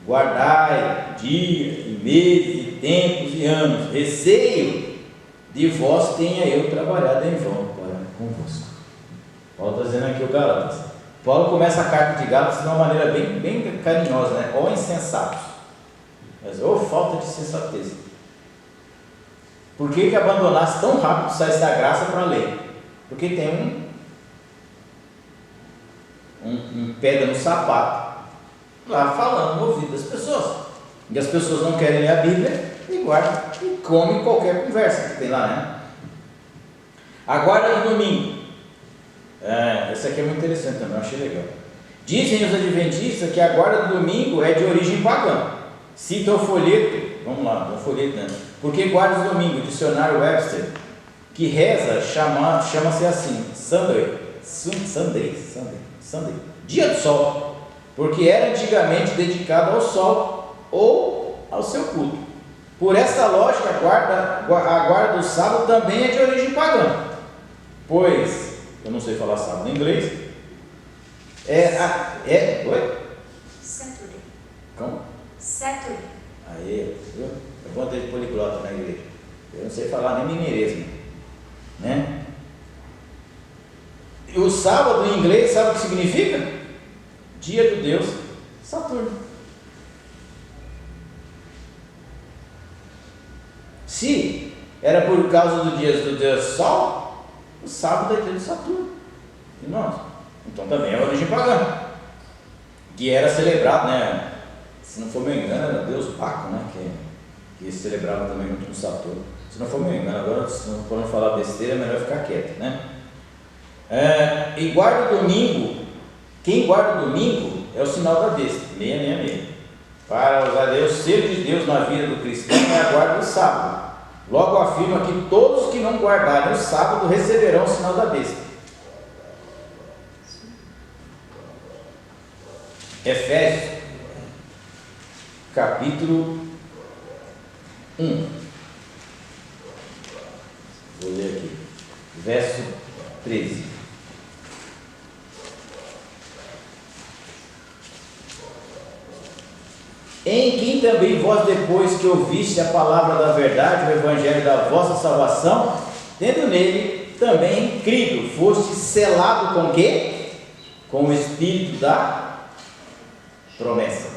Guardai dia e meses e tempos e anos, receio de vós tenha eu trabalhado em vão para convosco. Paulo está dizendo aqui o Gálatas. Paulo começa a carta de Gálatas de uma maneira bem carinhosa, né? Ó insensatos, mas falta de sensatez. Por que abandonasse tão rápido o saísse da graça para a lei? Porque tem um pedra no sapato lá falando no ouvido das pessoas, e as pessoas não querem ler a Bíblia e guardam e comem qualquer conversa que tem lá, né? A guarda do domingo, essa aqui é muito interessante também, eu achei legal. Dizem os adventistas que a guarda do domingo é de origem pagã. Cita o folheto, vamos lá, o folheto, né? Porque guarda o domingo, dicionário Webster, que reza, chama-se assim, Sunday, dia do sol, porque era antigamente dedicado ao sol ou ao seu culto. Por esta lógica, a guarda do sábado também é de origem pagã, pois, eu não sei falar sábado em inglês, oi? Saturday. Como? Saturday. Aí, viu? É bom ter poliglota na igreja. Eu não sei falar nem mineiresmo, né? E o sábado em inglês, sabe o que significa? Dia do Deus Saturno. Se era por causa do dia do Deus Sol, o sábado é dia de Saturno. Irmãos, então também é a origem pagã, que era celebrado, né? Se não for meu engano, era o Deus Baco, né? Que celebrava também junto com Saturno. Se não for meu engano, agora, se não for falar besteira, é melhor ficar quieto, né? E guarda o domingo. Quem guarda o domingo é o sinal da besta, 666. Para usar Deus, o selo de Deus na vida do cristão é a guarda do sábado. Logo afirma que todos que não guardarem o sábado receberão o sinal da besta. Efésios, capítulo 1. Vou ler aqui, verso 13. Em quem também vós, depois que ouviste a palavra da verdade, o evangelho da vossa salvação, tendo nele também crido, foste selado com o quê? Com o Espírito da promessa,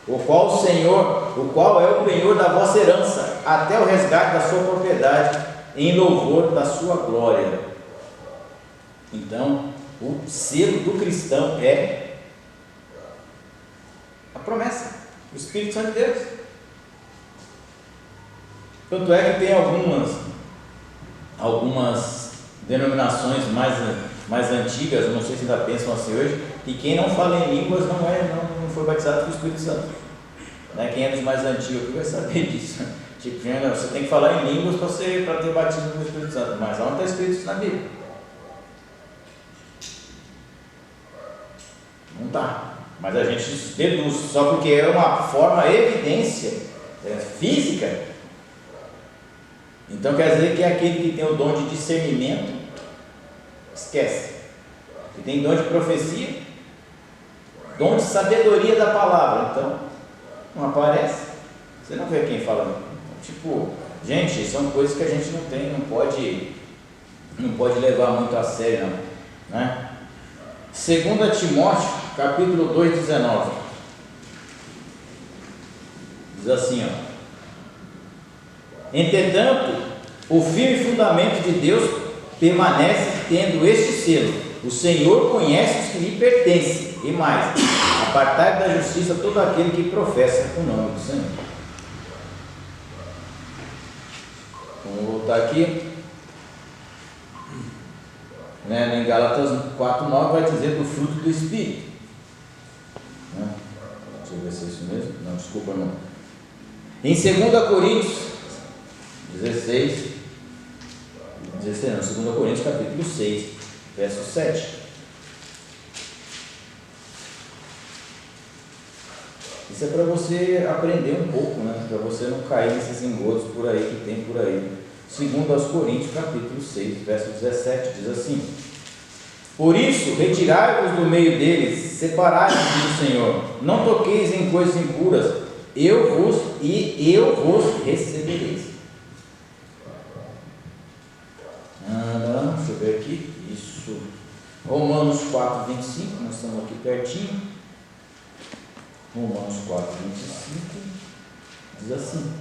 o qual é o penhor da vossa herança, até o resgate da sua propriedade, em louvor da sua glória. Então, o selo do cristão é a promessa, o Espírito Santo de Deus. Tanto é que tem algumas denominações mais antigas, eu não sei se ainda pensam assim hoje, que quem não fala em línguas não foi batizado pelo Espírito Santo, né? Quem é dos mais antigos aqui vai saber disso. Tipo, você tem que falar em línguas para ter batismo pelo Espírito Santo, mas onde está escrito isso na Bíblia? Não está. Mas a gente deduz, só porque é uma forma, evidência física. Então quer dizer que aquele que tem o dom de discernimento, esquece. Que tem dom de profecia, dom de sabedoria da palavra, então não aparece. Você não vê quem fala. Tipo, gente, são coisas que a gente não tem, não pode levar muito a sério, não, né? 2 Timóteo, capítulo 2:19, diz assim, entretanto, o firme fundamento de Deus permanece tendo este selo: o Senhor conhece os que lhe pertencem, e mais, apartai da justiça todo aquele que professa o nome do Senhor. Vamos voltar aqui, né? Em Gálatas 4:9 vai dizer do fruto do Espírito, né? Deixa eu ver se é isso mesmo. Não, desculpa, não. Em 2 Coríntios 2 Coríntios capítulo 6, verso 7. Isso é para você aprender um pouco, né? Para você não cair nesses engodos por aí que tem por aí. 2 Coríntios capítulo 6, verso 17, diz assim: por isso, retirai-vos do meio deles, separai-vos do Senhor, não toqueis em coisas impuras, eu vos recebereis. Deixa eu ver aqui, isso, Romanos 4:25, nós estamos aqui pertinho. Romanos 4:25 diz assim: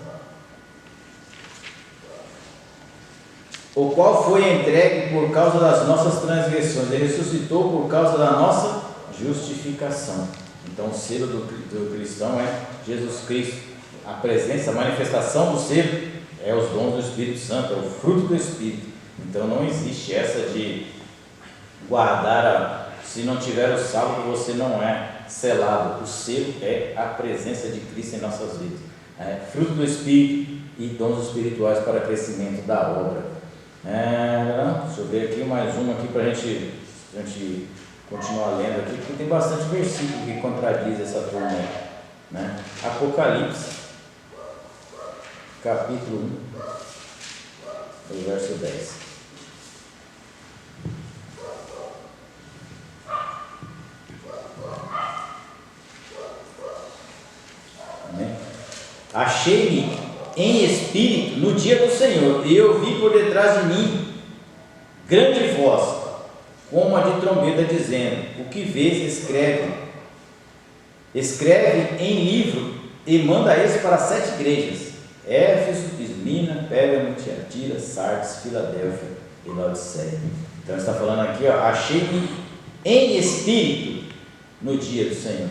o qual foi entregue por causa das nossas transgressões e ressuscitou por causa da nossa justificação. Então o selo do cristão é Jesus Cristo. A presença, a manifestação do selo é os dons do Espírito Santo, é o fruto do Espírito. Então não existe essa de guardar, se não tiver o sábado você não é selado. O selo é a presença de Cristo em nossas vidas, fruto do Espírito e dons espirituais para crescimento da obra. Deixa eu ver aqui mais uma aqui para a gente continuar lendo aqui, porque tem bastante versículo que contradiz essa turma, né? Apocalipse capítulo 1, o verso 10. Achei-me em espírito no dia do Senhor, e eu vi por detrás de mim grande voz, como a de trombeta, dizendo: o que vês, escreve em livro, e manda esse para 7 igrejas: Éfeso, Esmirna, Pérgamo, Tiatira, Sardes, Filadélfia e Laodiceia. Então está falando aqui, ó, achei-me em espírito no dia do Senhor.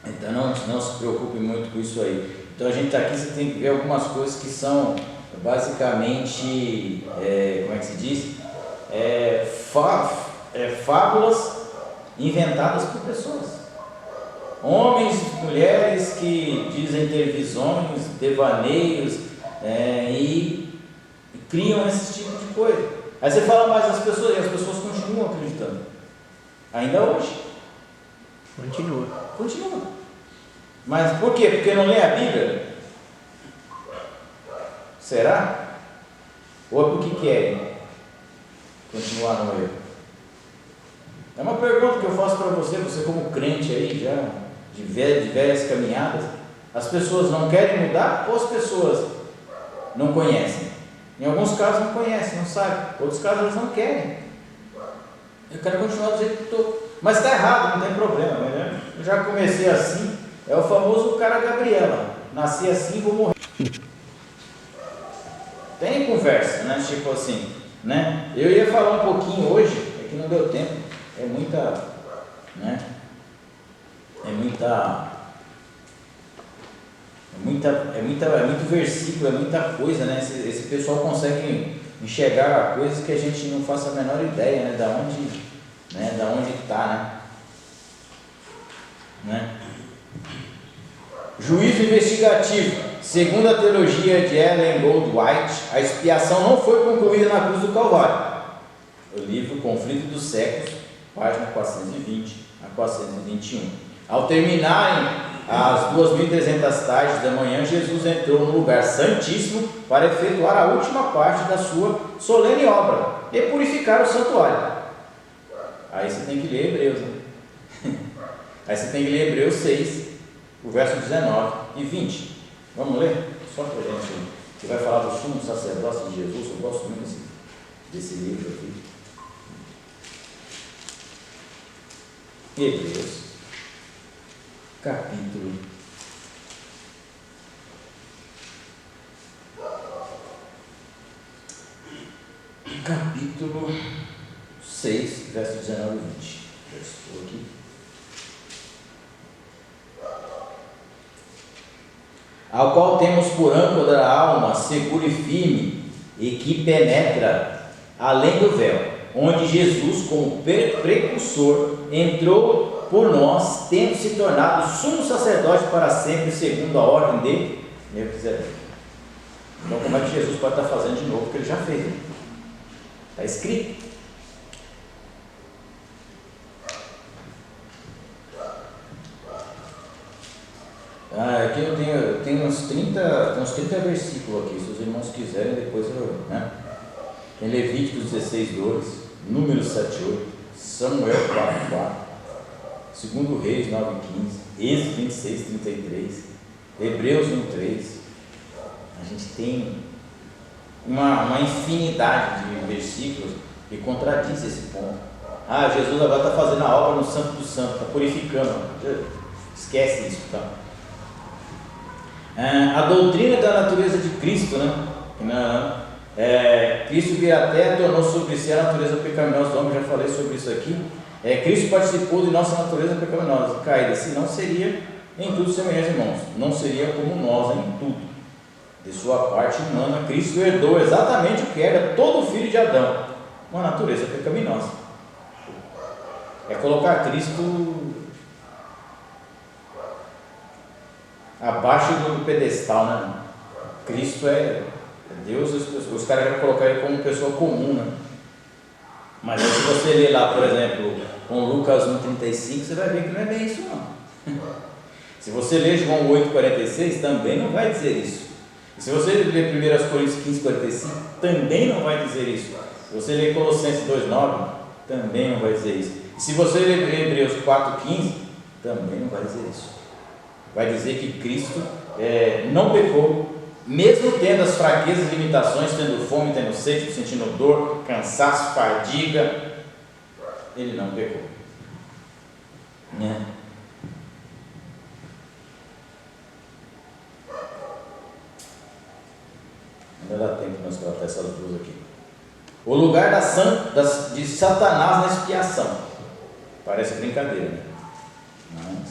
Então não se preocupe muito com isso aí. Então a gente está aqui, você tem que ver algumas coisas que são basicamente, como é que se diz? Fábulas inventadas por pessoas. Homens e mulheres que dizem ter visões, devaneios, e criam esse tipo de coisa. Aí você fala mais das pessoas, e as pessoas continuam acreditando. Ainda hoje. Continua. Mas por quê? Porque não lê a Bíblia? Será? Ou é porque querem continuar no erro? É uma pergunta que eu faço para você como crente aí, já de velhas caminhadas. As pessoas não querem mudar ou as pessoas não conhecem? Em alguns casos não conhecem, não sabem. Em outros casos elas não querem. Eu quero continuar do jeito que estou. Mas está errado, não tem problema, né? Eu já comecei assim. É o famoso cara Gabriela. Nasci assim, vou morrer. Tem conversa, né? Tipo assim, né? Eu ia falar um pouquinho hoje, é que não deu tempo. É muita, né? É muito versículo, é muita coisa, né? Esse pessoal consegue enxergar coisas que a gente não faça a menor ideia, né? Da onde está, né? Juízo investigativo. Segundo a teologia de Ellen Goldwhite, a expiação não foi concluída na cruz do Calvário. O livro Conflito dos Séculos, página 420 a 421. Ao terminarem as 2.300 tardes da manhã, Jesus entrou no lugar santíssimo para efetuar a última parte da sua solene obra e purificar o santuário. Aí você tem que ler Hebreus, né? Aí você tem que ler Hebreus 6, o verso 19 e 20. Vamos ler? Só para a gente. Que vai falar do sumo sacerdócio de Jesus. Eu gosto muito desse livro aqui. Hebreus, capítulo 6, verso 19 e 20. Já estou aqui. Ao qual temos por âncora a alma segura e firme, e que penetra além do véu, onde Jesus, como precursor, entrou por nós, tendo se tornado sumo sacerdote para sempre, segundo a ordem de Melquisedeque. Então, como é que Jesus pode estar fazendo de novo o que ele já fez? Está escrito. Aqui eu tenho uns 30 versículos aqui, se os irmãos quiserem, depois eu... né? Tem Levíticos 16:2, Números 7:8, Samuel 4:4, 2 Reis 9:15, Êxodo 26:33, Hebreus 1:3. A gente tem uma infinidade de versículos que contradiz esse ponto. Jesus agora está fazendo a obra no Santo dos Santos, está purificando. Esquece isso, tá? A doutrina da natureza de Cristo, né? Cristo veio à terra, tornou sobre si a natureza pecaminosa do homem. Já falei sobre isso aqui. Cristo participou de nossa natureza pecaminosa caída, senão seria em tudo semelhante, irmãos. Não seria como nós em tudo. De sua parte humana, Cristo herdou exatamente o que era todo filho de Adão, uma natureza pecaminosa. É colocar Cristo abaixo do pedestal, né? Cristo é Deus, os caras querem colocar ele como pessoa comum, né? Mas aí, se você ler lá, por exemplo, com Lucas 1:35, você vai ver que não é bem isso, não. Se você ler João 8,46, também não vai dizer isso. E se você ler 1 Coríntios 15,45, também não vai dizer isso. Se você ler Colossenses 2,9, também não vai dizer isso. E se você ler Hebreus 4,15, também não vai dizer isso. Vai dizer que Cristo não pecou, mesmo tendo as fraquezas e limitações, tendo fome, tendo sede, sentindo dor, cansaço, fadiga, ele não pecou. Né? Ainda dá tempo de nós tratar essas duas aqui. O lugar de Satanás na expiação. Parece brincadeira, né? Mas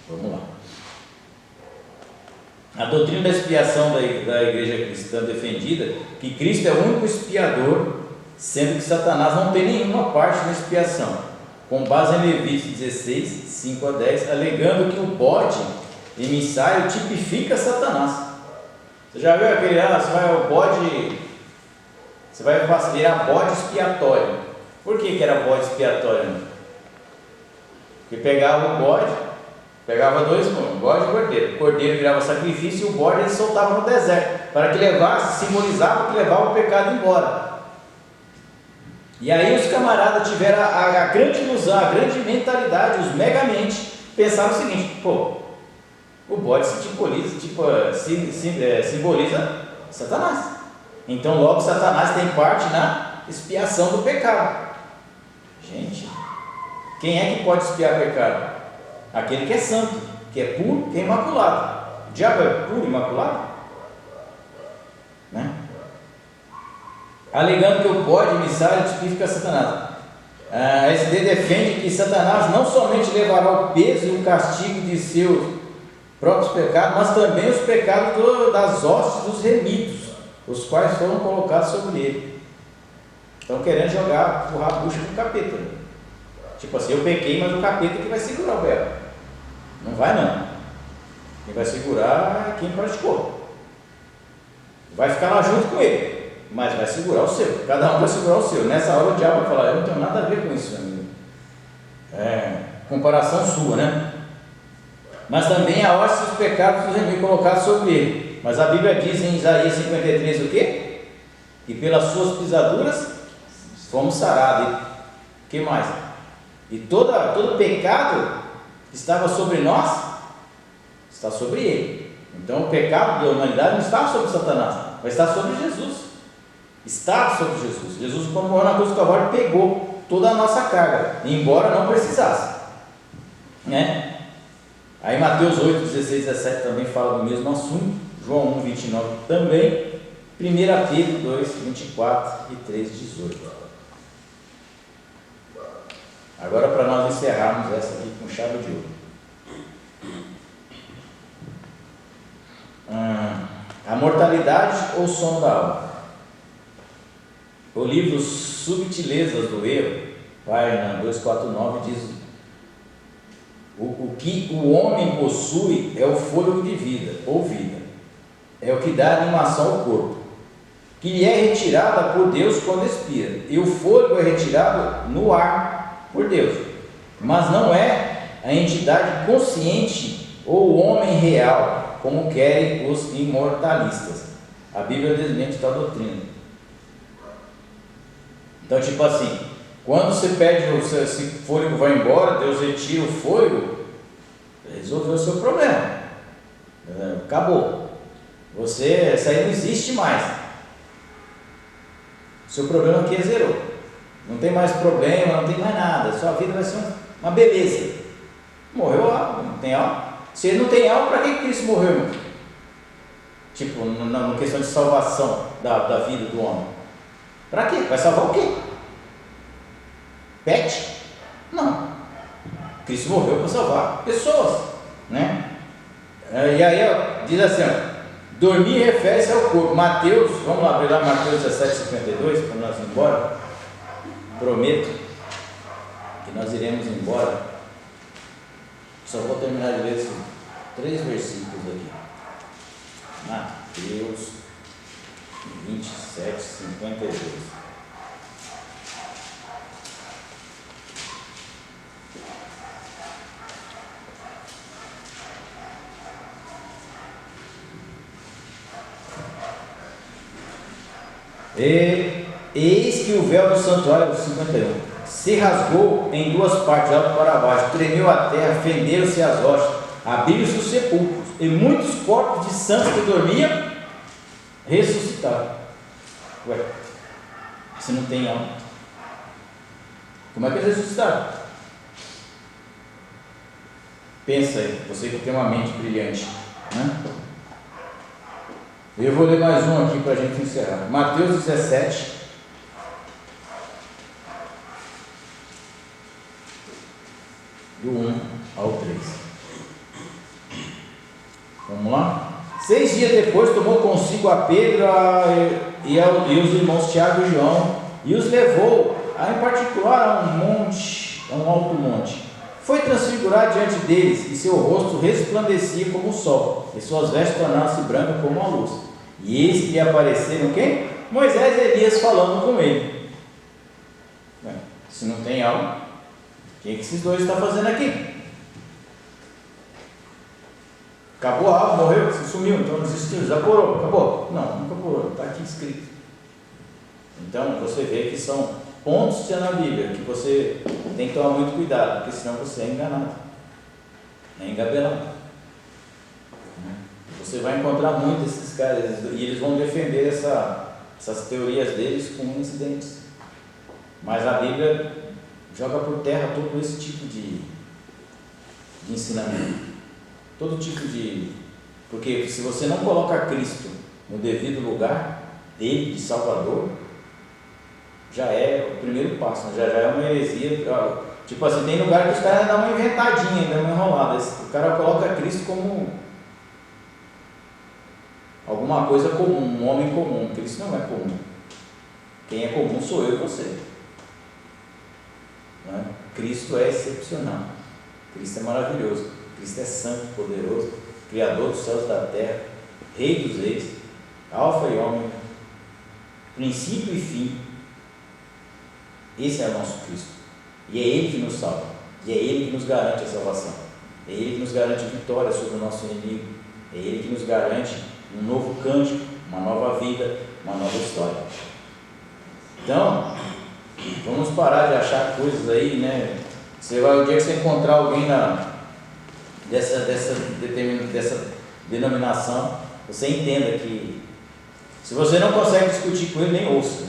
vamos lá. A doutrina da expiação da igreja cristã defendida, que Cristo é o único expiador, sendo que Satanás não tem nenhuma parte na expiação, com base em Levítico 16, 5 a 10, alegando que o bode emissário tipifica Satanás. Você já viu aquele, você vai virar bode expiatório. Por que era bode expiatório? Porque pegava o bode, pegava dois mundos, bode e cordeiro. O cordeiro virava sacrifício e o bode ele soltava no deserto, para que levasse, simbolizava que levava o pecado embora. E aí os camaradas tiveram a grande ilusão, a grande mentalidade, os megamente, pensaram o seguinte: pô, o bode simboliza Satanás. Então logo Satanás tem parte na expiação do pecado. Gente, quem é que pode expiar pecado? Aquele que é santo, que é puro, que é imaculado. O diabo é puro e imaculado? Né? Alegando que o bode emissário tipifica Satanás. A SD defende que Satanás não somente levará o peso e o castigo de seus próprios pecados, mas também os pecados das hostes dos remidos, os quais foram colocados sobre ele. Estão querendo empurrar a bucha com o capeta. Tipo assim, eu pequei, mas o capeta que vai segurar o verbo. Não vai não. Quem vai segurar é quem praticou. Vai ficar lá junto com ele, mas vai segurar o seu. Cada um vai segurar o seu. Nessa hora o diabo vai falar: eu não tenho nada a ver com isso, amigo. Comparação sua, né? Mas também a hoste dos pecados dos remidos colocados sobre ele. Mas a Bíblia diz em Isaías 53 o quê? E pelas suas pisaduras fomos sarados. O que mais? E todo pecado que estava sobre nós está sobre ele. Então o pecado da humanidade não está sobre Satanás, mas está sobre Jesus. Está sobre Jesus. Jesus, quando morreu na cruz do Calvário, pegou toda a nossa carga, embora não precisasse, né? Aí Mateus 8, 16, 17 também fala do mesmo assunto. João 1, 29 também. 1 Pedro 2, 24 e 3, 18. Agora, para nós encerrarmos essa aqui com chave de ouro. A mortalidade ou sono da alma? O livro Subtilezas do Erro, página 249, diz: o que o homem possui é o fôlego de vida, ou vida. É o que dá animação ao corpo, que lhe é retirada por Deus quando expira. E o fôlego é retirado no ar por Deus. Mas não é a entidade consciente ou o homem real, como querem os imortalistas. A Bíblia desmente tal doutrina. Então, tipo assim, quando você pede, esse fôlego vai embora, Deus retira o fôlego, resolveu o seu problema. Acabou. Essa aí não existe mais. Seu problema aqui é zerou. Não tem mais problema, não tem mais nada. Sua vida vai ser uma beleza. Morreu lá, não tem alma. Se ele não tem alma, para que Cristo morreu, irmão? Tipo, na questão de salvação da vida do homem. Para quê? Vai salvar o quê? Pet? Não. Cristo morreu para salvar pessoas, né? E aí diz assim, dormir refere-se ao corpo. Mateus, vamos lá, abrir lá Mateus 17:52, para nós ir embora. Prometo que nós iremos embora. Só vou terminar de ler esses 3 versículos aqui. Mateus 27:52. Eis que o véu do santuário, 51, se rasgou em duas partes, de alto para baixo, tremeu a terra, fenderam-se as rochas, abriram-se os sepulcros, e muitos corpos de santos que dormiam ressuscitaram. Ué, se não tem alma, como é que eles ressuscitaram? Pensa aí, você que tem uma mente brilhante, né? Eu vou ler mais um aqui para a gente encerrar. Mateus 17, do 1 ao 3. Vamos lá? 6 dias depois tomou consigo a Pedro e os irmãos Tiago e João e os levou, em particular, a um monte, a um alto monte. Foi transfigurar diante deles, e seu rosto resplandecia como o sol, e suas vestes tornaram-se brancas como a luz. E eis que lhe apareceram quem? Moisés e Elias falando com ele. Bem, se não tem alma, o que esses dois estão fazendo aqui? Acabou a alma, morreu, se sumiu, então desistiu, desaporou, acabou. Não, nunca acabou, está aqui escrito. Então você vê que são pontos na Bíblia que você tem que tomar muito cuidado, porque senão você é enganado, é engabelado. Você vai encontrar muitos desses caras e eles vão defender essas teorias deles com incidentes. Mas a Bíblia joga por terra todo esse tipo de ensinamento. Todo tipo de... Porque se você não coloca Cristo no devido lugar dele, de Salvador, já é o primeiro passo, já é uma heresia. Tipo assim, tem lugar que os caras dão uma inventadinha, dão uma enrolada. O cara coloca Cristo como alguma coisa comum, um homem comum. Cristo não é comum. Quem é comum sou eu e você. Não é? Cristo é excepcional. Cristo é maravilhoso. Cristo é santo, poderoso, Criador dos céus e da terra, Rei dos reis, Alfa e Ômega, princípio e fim. Esse é o nosso Cristo. E é Ele que nos salva. E é Ele que nos garante a salvação. É Ele que nos garante vitória sobre o nosso inimigo. É Ele que nos garante um novo cântico, uma nova vida, uma nova história. Então, vamos parar de achar coisas aí, né? O dia que você encontrar alguém dessa denominação, você entenda que se você não consegue discutir com ele, nem ouça.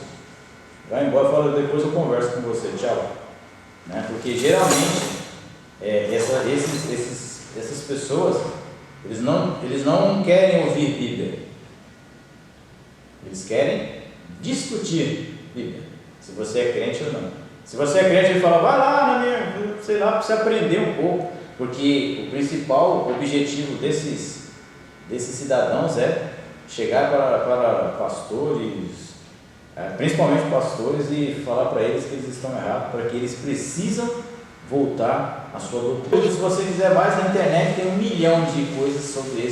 Vai embora e fala, depois eu converso com você, tchau. Né? Porque geralmente essas pessoas, eles não querem ouvir Bíblia. Eles querem discutir Bíblia. Se você é crente ou não. Se você é crente, ele fala, vai lá, sei lá, para você aprender um pouco. Porque o principal objetivo desses cidadãos é chegar para pastores, principalmente pastores, e falar para eles que eles estão errados, para que eles precisam voltar à sua doutrina. Se você quiser mais, na internet tem 1 milhão de coisas sobre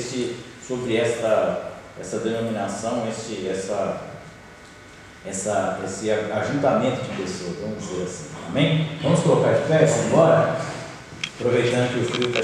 essa denominação, esse ajuntamento de pessoas, vamos dizer assim. Amém? Vamos colocar de pé, vamos embora? Aproveitando que o frio está